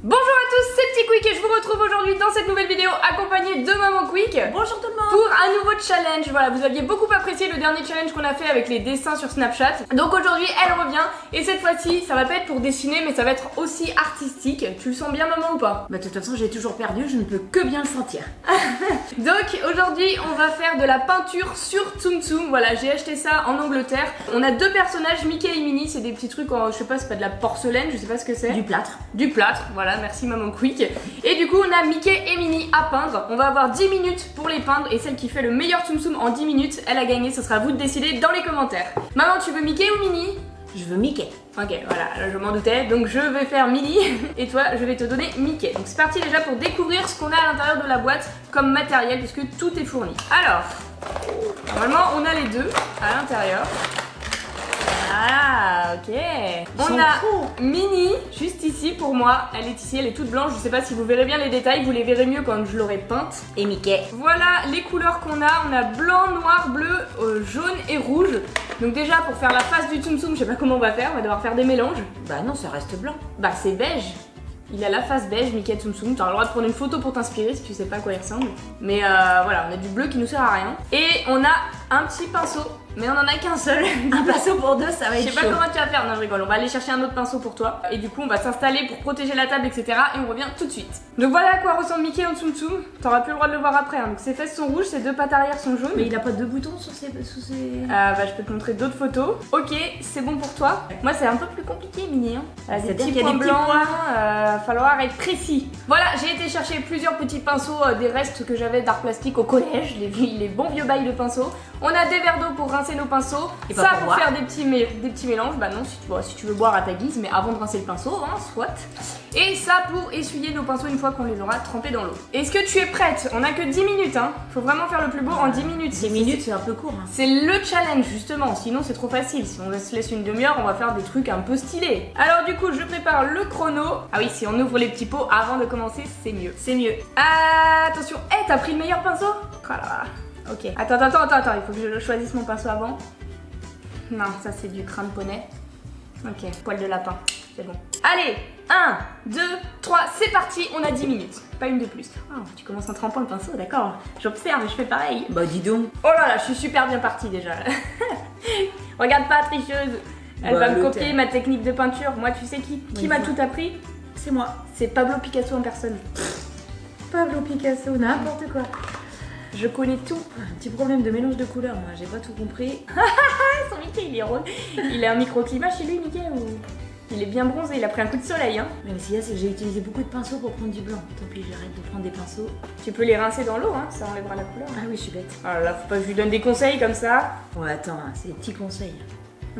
Bonjour à tous, c'est Petit Quick et je vous retrouve aujourd'hui dans cette nouvelle vidéo accompagnée de Maman Quick. Bonjour tout le monde. Pour un nouveau challenge. Voilà, vous aviez beaucoup apprécié le dernier challenge qu'on a fait avec les dessins sur Snapchat. Donc aujourd'hui elle revient et cette fois-ci ça va pas être pour dessiner mais ça va être aussi artistique. Tu le sens bien maman ou pas? Bah de toute façon j'ai toujours perdu, je ne peux que bien le sentir. Donc aujourd'hui on va faire de la peinture sur Tsum Tsum. Voilà, j'ai acheté ça en Angleterre. On a deux personnages, Mickey et Minnie, c'est des petits trucs, je sais pas, c'est pas de la porcelaine, je sais pas ce que c'est. Du plâtre. Du plâtre, voilà, merci Maman Quick. Et du coup on a Mickey et Minnie à peindre. On va avoir 10 minutes pour les peindre et celle qui fait le meilleur Tsum Tsum en 10 minutes, elle a gagné, ce sera à vous de décider dans les commentaires. Maman, tu veux Mickey ou Minnie? Je veux Mickey. Ok, voilà, je m'en doutais, donc je vais faire Minnie et toi je vais te donner Mickey. Donc c'est parti déjà pour découvrir ce qu'on a à l'intérieur de la boîte comme matériel puisque tout est fourni. Alors, normalement on a les deux à l'intérieur. Ah, ok. On a Minnie juste ici pour moi. Elle est ici, elle est toute blanche. Je sais pas si vous verrez bien les détails, vous les verrez mieux quand je l'aurai peinte. Et Mickey. Voilà les couleurs qu'on a. On a blanc, noir, bleu, jaune et rouge. Donc déjà pour faire la face du Tsum Tsum, je sais pas comment on va faire. On va devoir faire des mélanges. Bah non, ça reste blanc. Bah c'est beige. Il a la face beige, Mickey Tsum Tsum. T'auras le droit de prendre une photo pour t'inspirer si tu sais pas à quoi il ressemble. Mais voilà, on a du bleu qui nous sert à rien. Et on a un petit pinceau. Mais on en a qu'un seul. Un pinceau pour deux, ça va être chaud. Je sais pas comment tu vas faire, non je rigole, on va aller chercher un autre pinceau pour toi. Et du coup on va s'installer pour protéger la table, etc. Et on revient tout de suite. Donc voilà à quoi ressemble Mickey en Tsum Tsum. T'auras plus le droit de le voir après, hein. Donc ses fesses sont rouges, ses deux pattes arrière sont jaunes. Mais il a pas deux boutons sur ses... Bah je peux te montrer d'autres photos. Ok, c'est bon pour toi. Moi c'est un peu plus compliqué Minnie, hein. C'est-à-dire Des qu'il y a points des petits blancs, points. falloir être précis. Voilà, j'ai été chercher plusieurs petits pinceaux, des restes que j'avais d'art plastique au collège, les bons vieux bails de pinceaux. On a des verres d'eau pour rincer nos pinceaux. Et ça pour pour faire des petits mélanges, bah non, si tu veux boire à ta guise, mais avant de rincer le pinceau, hein, soit. Et ça pour essuyer nos pinceaux une fois qu'on les aura trempés dans l'eau. Est-ce que tu es prête? On a que 10 minutes, hein. Faut vraiment faire le plus beau en 10 minutes. 10 minutes c'est un peu court. Hein. C'est le challenge justement, sinon c'est trop facile. Si on se laisse une demi-heure, on va faire des trucs un peu stylés. Alors du coup, je prépare le chrono. Ah oui, si on ouvre les petits pots avant de commencer, c'est mieux. C'est mieux. Attention, t'as pris le meilleur pinceau? Oh là là. Ok. Attends, il faut que je choisisse mon pinceau avant. Non, ça c'est du crâne poney. Ok, poil de lapin, c'est bon. Allez, 1, 2, 3, c'est parti, on a 10 minutes. Pas une de plus. Oh, tu commences en trempant le pinceau, d'accord. J'observe, je fais pareil. Bah dis donc. Oh là là, je suis super bien partie déjà. Regarde pas, tricheuse. Elle va me copier ma technique de peinture. Moi, tu sais qui m'a tout appris? C'est moi. C'est Pablo Picasso en personne. Pablo Picasso, n'importe quoi. Je connais tout. Un petit problème de mélange de couleurs, moi j'ai pas tout compris. Son Mickey il est rose. Il a un microclimat chez lui Mickey ou... Il est bien bronzé, il a pris un coup de soleil hein. Mais ce qu'il y a c'est que j'ai utilisé beaucoup de pinceaux pour prendre du blanc. Tant pis, j'arrête de prendre des pinceaux. Tu peux les rincer dans l'eau hein, ça enlèvera la couleur. Ah oui, je suis bête. Oh là là, faut pas que je lui donne des conseils comme ça. Ouais attends, c'est des petits conseils.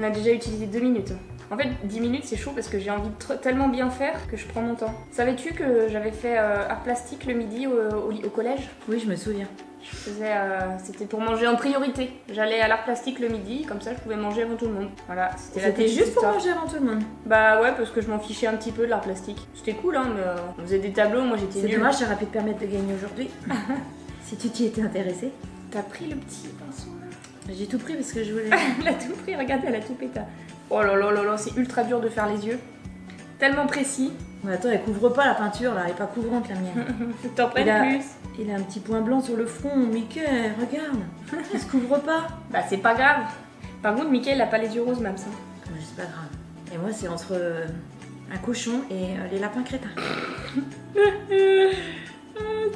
On a déjà utilisé 2 minutes. En fait 10 minutes c'est chaud parce que j'ai envie de tellement bien faire que je prends mon temps. Savais-tu que j'avais fait art plastique le midi au collège? Oui, je me souviens. Je faisais, c'était pour manger en priorité. J'allais à l'art plastique le midi, comme ça je pouvais manger avant tout le monde. Voilà, c'était juste pour manger avant tout le monde. Bah ouais, parce que je m'en fichais un petit peu de l'art plastique. C'était cool hein, mais on faisait des tableaux, moi j'étais nulle. C'est dommage, ça aurait pu te permettre de gagner aujourd'hui. Si tu t'y étais intéressée. T'as pris le petit pinceau là? J'ai tout pris parce que je voulais... Elle a tout pris, regardez, elle a tout pété. Oh là là là là, c'est ultra dur de faire les yeux. Tellement précis. Mais attends, elle couvre pas la peinture là, elle est pas couvrante la mienne. Faut que t'en prennes plus. Il a un petit point blanc sur le front, Mickey, regarde. Il se couvre pas. Bah c'est pas grave. Par contre, Mickey, il a pas les yeux roses, Mams. Ouais, c'est pas grave. Et moi, c'est entre un cochon et les lapins crétins.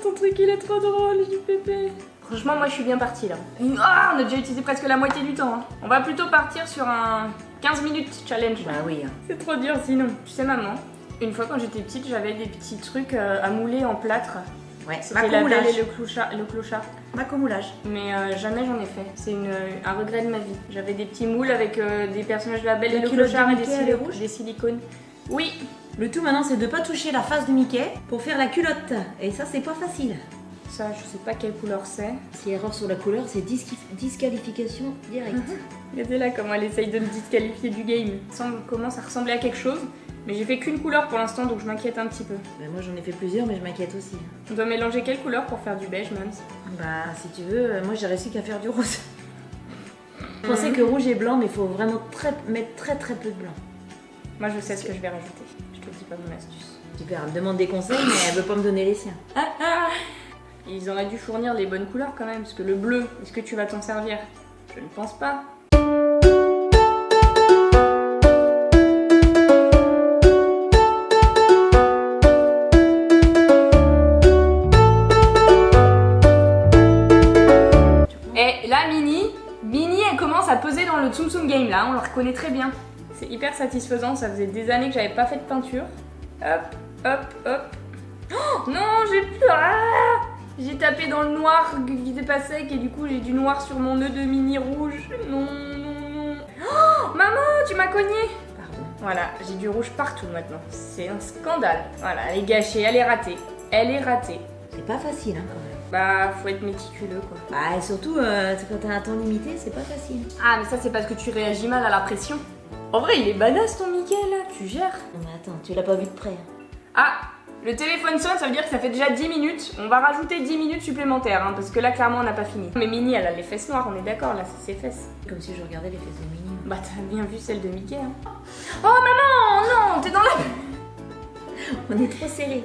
Ton truc, il est trop drôle, du pépé. Franchement, moi, je suis bien partie là. Ah, on a déjà utilisé presque la moitié du temps. Hein. On va plutôt partir sur un 15 minutes challenge. Bah oui. Hein. C'est trop dur sinon. Tu sais, maman, une fois quand j'étais petite, j'avais des petits trucs à mouler en plâtre. Ouais, c'était la belle et le clochard. Macomoulage. Mais jamais j'en ai fait. C'est un regret de ma vie. J'avais des petits moules avec des personnages de la belle et le clochard et des silicones. Oui. Le tout maintenant, c'est de pas toucher la face de Mickey pour faire la culotte. Et ça, c'est pas facile. Ça, je sais pas quelle couleur c'est. Si erreur sur la couleur, c'est disqualification directe. Regardez là comment elle essaye de me disqualifier du game. Ça commence à ressembler à quelque chose. Mais j'ai fait qu'une couleur pour l'instant, donc je m'inquiète un petit peu. Bah moi j'en ai fait plusieurs, mais je m'inquiète aussi. On doit mélanger quelle couleur pour faire du beige, Mams? Bah si tu veux, moi j'ai réussi qu'à faire du rose. Je pensais que rouge et blanc, mais il faut vraiment mettre très peu de blanc. Moi je sais ce que je vais rajouter. Je te dis pas mon astuce. Super, elle me demande des conseils, mais elle veut pas me donner les siens. Ils auraient dû fournir les bonnes couleurs quand même, parce que le bleu, est-ce que tu vas t'en servir? Je ne pense pas. Et là, Mini, elle commence à peser dans le Tsum Tsum Game, là, on le reconnaît très bien. C'est hyper satisfaisant, ça faisait des années que j'avais pas fait de peinture. Hop, hop, hop. Oh, non, j'ai plus... J'ai tapé dans le noir qui était pas sec et du coup j'ai du noir sur mon nœud de Mini rouge. Non, non, non. Oh, maman, tu m'as cogné. Pardon. Voilà, j'ai du rouge partout maintenant. C'est un scandale. Voilà, elle est gâchée, elle est ratée. Elle est ratée. C'est pas facile, hein, quand même. Bah, faut être méticuleux, quoi. Bah, et surtout, c'est quand t'as un temps limité, c'est pas facile. Ah, mais ça, c'est parce que tu réagis mal à la pression. En vrai, il est badass ton Mickey, là. Tu gères. Non, mais attends, tu l'as pas vu de près. Ah, le téléphone sonne, ça veut dire que ça fait déjà 10 minutes. On va rajouter 10 minutes supplémentaires, hein, parce que là, clairement, on n'a pas fini. Mais Mini, elle a les fesses noires, on est d'accord, là, c'est ses fesses. Comme si je regardais les fesses de Minnie. Bah, t'as bien vu celle de Mickey, hein. Oh, maman, non, t'es dans la... On est trop serrés.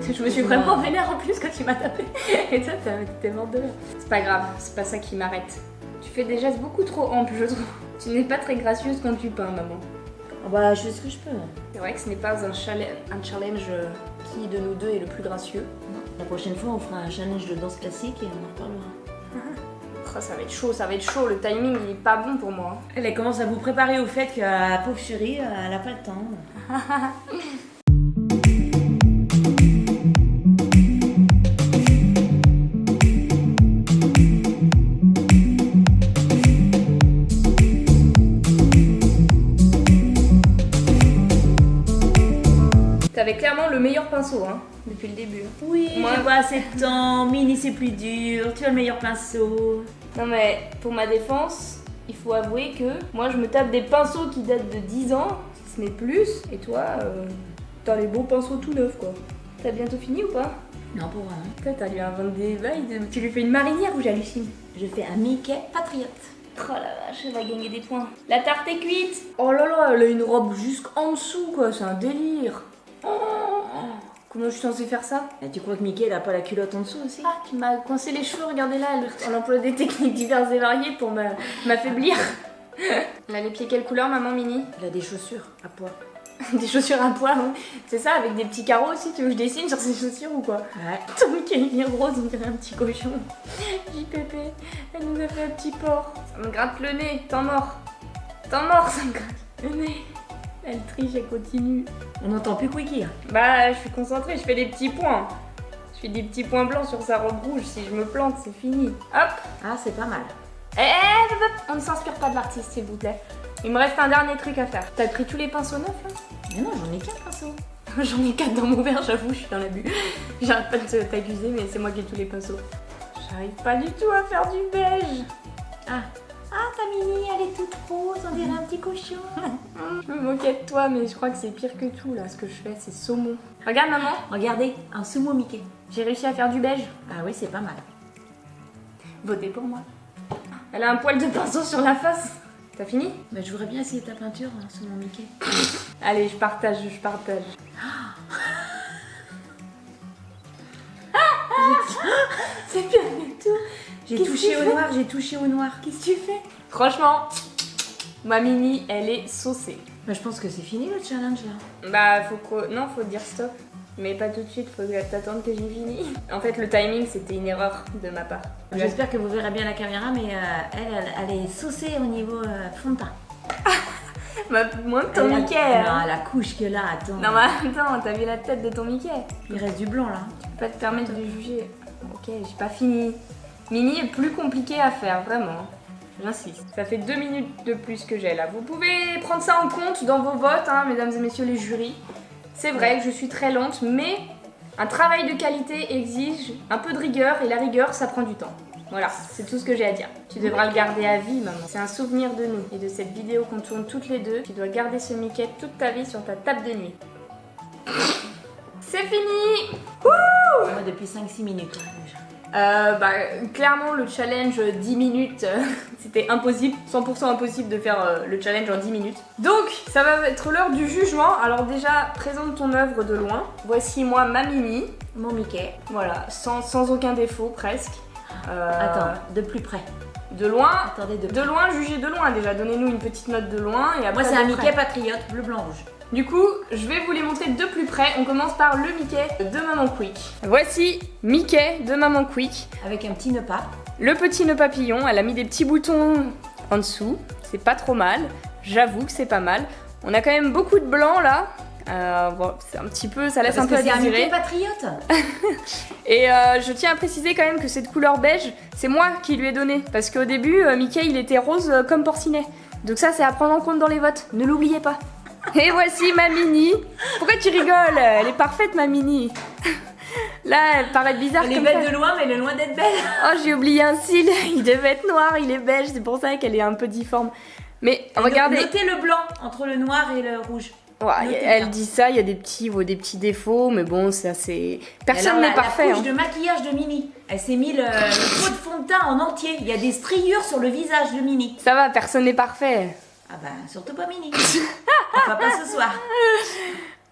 Je me suis vraiment vénère en plus quand tu m'as tapé. Et toi, t'es morte de rire. C'est pas grave, c'est pas ça qui m'arrête. Tu fais des gestes beaucoup trop amples, je trouve. Tu n'es pas très gracieuse quand tu peins, maman. Oh bah, je fais ce que je peux. C'est vrai que ce n'est pas un challenge qui de nous deux est le plus gracieux. Non. La prochaine fois, on fera un challenge de danse classique et on en reparlera. Oh, ça va être chaud, ça va être chaud. Le timing, il est pas bon pour moi. Elle commence à vous préparer au fait que la pauvre chérie, elle a pas le temps. T'avais clairement le meilleur pinceau, hein, depuis le début. Oui, Moi- j'ai pas assez de temps. Mini, c'est plus dur. Tu as le meilleur pinceau. Non mais, pour ma défense, il faut avouer que moi je me tape des pinceaux qui datent de 10 ans, si ce n'est plus. Et toi, t'as les beaux pinceaux tout neufs, quoi. T'as bientôt fini ou pas? Non, pour moi. Hein. Toi, t'as lui inventé des bails, tu lui fais une marinière ou j'hallucine? Je fais un Mickey patriote. Oh la vache, elle va gagner des points. La tarte est cuite. Oh là là, elle a une robe jusqu'en dessous, quoi, c'est un délire. Oh, comment je suis censée faire ça? Et tu crois que Mickey, elle a pas la culotte en dessous aussi? Ah, tu m'as coincé les cheveux, regardez là, elle emploie des techniques diverses et variées pour m'affaiblir. Elle a les pieds quelle couleur, maman Mini? Elle a des chaussures à pois. Des chaussures à pois, hein. C'est ça, avec des petits carreaux aussi, tu veux que je dessine sur ces chaussures ou quoi? Ouais. Ton Mickey il est rose, on dirait un petit cochon. JPP, elle nous a fait un petit porc. Ça me gratte le nez, temps mort. Temps mort, ça me gratte le nez. Elle triche, elle continue. On n'entend plus Quickie. Hein. Bah, je suis concentrée, je fais des petits points. Je fais des petits points blancs sur sa robe rouge. Si je me plante, c'est fini. Hop. Ah, c'est pas mal. On ne s'inspire pas de l'artiste, s'il vous plaît. Il me reste un dernier truc à faire. T'as pris tous les pinceaux neufs, là? Mais non, j'en ai qu'un pinceau. J'en ai 4 dans mon verre, j'avoue, je suis dans l'abus. J'arrête pas de t'accuser, mais c'est moi qui ai tous les pinceaux. J'arrive pas du tout à faire du beige. Ah, ta Mini, elle est toute rose, on dirait un petit cochon. Je me moquais de toi, mais je crois que c'est pire que tout, là. Ce que je fais, c'est saumon. Regarde, maman, Regardez, un sumo Mickey. j'ai réussi à faire du beige. Ah oui, c'est pas mal. Votez pour moi. Elle a un poil de pinceau sur la face. T'as fini? Bah, je voudrais bien essayer ta peinture sur mon Mickey. Allez, je partage. C'est bien du tout. J'ai Qu'est-ce touché que tu au fais noir, j'ai touché au noir. Qu'est-ce que tu fais? Franchement, ma Mini, elle est saucée. Bah, je pense que c'est fini le challenge là. Bah, faut dire stop. Mais pas tout de suite, faut t'attendre que j'ai fini. En fait, le timing, c'était une erreur de ma part. J'espère que vous verrez bien la caméra, mais elle est saucée au niveau fond de teint. Moins que ton Elle a- Mickey. Hein. Non, la couche que là, attends. Non, mais attends, t'as vu la tête de ton Mickey? Il reste du blanc là. Tu peux pas te permettre de juger. Ok, j'ai pas fini. Mini est plus compliqué à faire, vraiment. J'insiste. Ça fait 2 minutes de plus que j'ai là. Vous pouvez prendre ça en compte dans vos votes, hein, mesdames et messieurs les jurys. C'est vrai que je suis très lente, mais un travail de qualité exige un peu de rigueur, et la rigueur, ça prend du temps. Voilà, c'est tout ce que j'ai à dire. Tu devras le garder à vie, maman. C'est un souvenir de nous et de cette vidéo qu'on tourne toutes les deux. Tu dois garder ce Mickey toute ta vie sur ta table de nuit. C'est fini! Moi depuis 5-6 minutes là, déjà. Clairement le challenge 10 minutes, c'était impossible, 100% impossible de faire le challenge en 10 minutes. Donc ça va être l'heure du jugement. Alors déjà, présente ton œuvre de loin. Voici moi ma Mini. Mon Mickey. Voilà, sans aucun défaut presque. Attends, de plus près. De loin, Attendez, de loin, jugez de loin déjà. Donnez-nous une petite note de loin et après moi c'est un de Mickey près. patriote, bleu, blanc, rouge. Du coup, je vais vous les montrer de plus près. On commence par le Mickey de Maman Quick. Voici Mickey de Maman Quick. Avec un petit nœud pas. Le petit nœud papillon, elle a mis des petits boutons en dessous. C'est pas trop mal. J'avoue que c'est pas mal. On a quand même beaucoup de blanc là. Bon, c'est un petit peu, ça laisse un peu à c'est un Mickey désirer. patriote. Et je tiens à préciser quand même que cette couleur beige, c'est moi qui lui ai donné. Parce qu'au début, Mickey, il était rose comme porcinet. Donc ça, c'est à prendre en compte dans les votes. Ne l'oubliez pas. Et voici ma Mini. Pourquoi tu rigoles? Elle est parfaite, ma Mini. Là, elle paraît bizarre Elle est comme belle ça. de loin, mais elle est loin d'être belle. Oh, j'ai oublié un cil. Il devait être noir, il est beige. C'est pour ça qu'elle est un peu difforme. Mais regardez. Notez le blanc entre le noir et le rouge. Ouais, Notez elle bien. dit ça, il y a des petits défauts, mais bon, ça c'est... Personne n'est parfait. La couche hein. de maquillage de Mini. Elle s'est mis le pot de fond de teint en entier. Il y a des striures sur le visage de Mini. Ça va, personne n'est parfait. Ah bah, surtout pas Mini. Enfin, pas ce soir.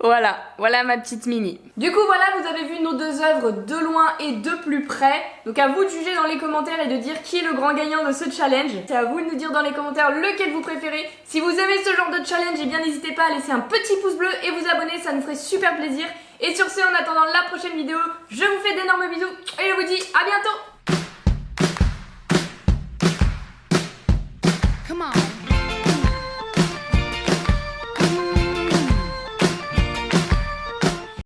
Voilà ma petite Mini. Du coup, voilà, vous avez vu nos deux œuvres de loin et de plus près. Donc à vous de juger dans les commentaires et de dire qui est le grand gagnant de ce challenge. C'est à vous de nous dire dans les commentaires lequel vous préférez. Si vous aimez ce genre de challenge, eh bien n'hésitez pas à laisser un petit pouce bleu et vous abonner, ça nous ferait super plaisir. Et sur ce, en attendant la prochaine vidéo, je vous fais d'énormes bisous et je vous dis à bientôt.